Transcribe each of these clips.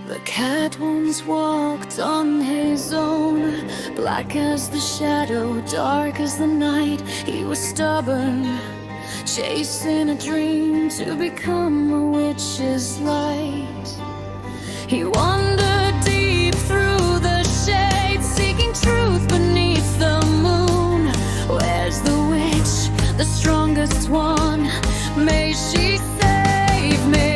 The cat once walked on his own, black as the shadow, dark as the night. He was stubborn, chasing a dream to become a witch's light. He wandered deep through the shade, seeking truth beneath the moon. Where's the witch, the strongest one? May she save me.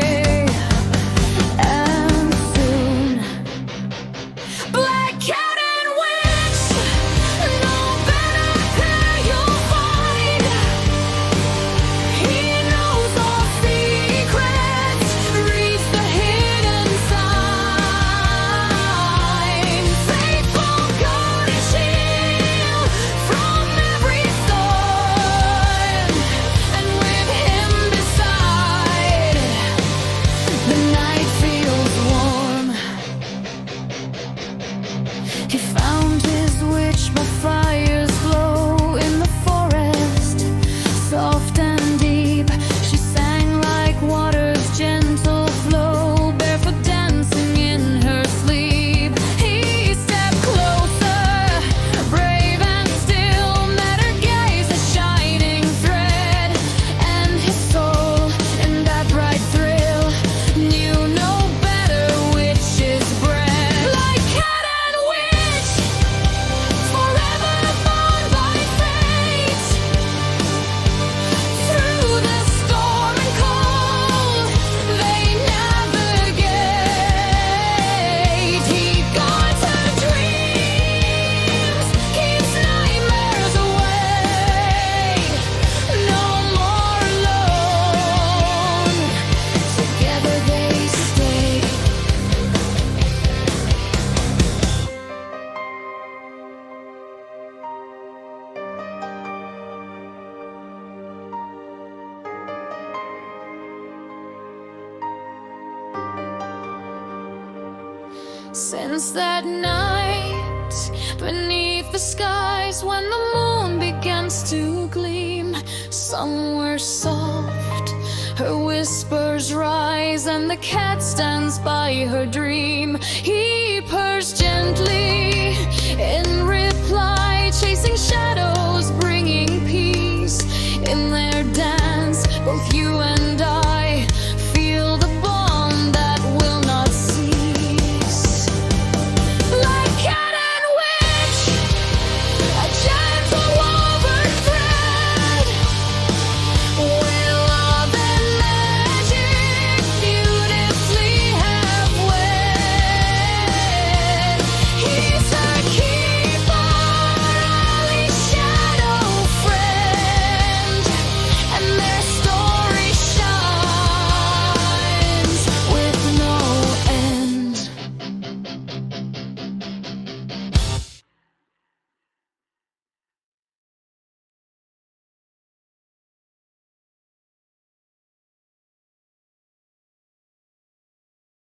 Since that night, beneath the skies, when the moon begins to gleam, somewhere soft, her whispers rise, and the cat stands by her dream. He purrs gently in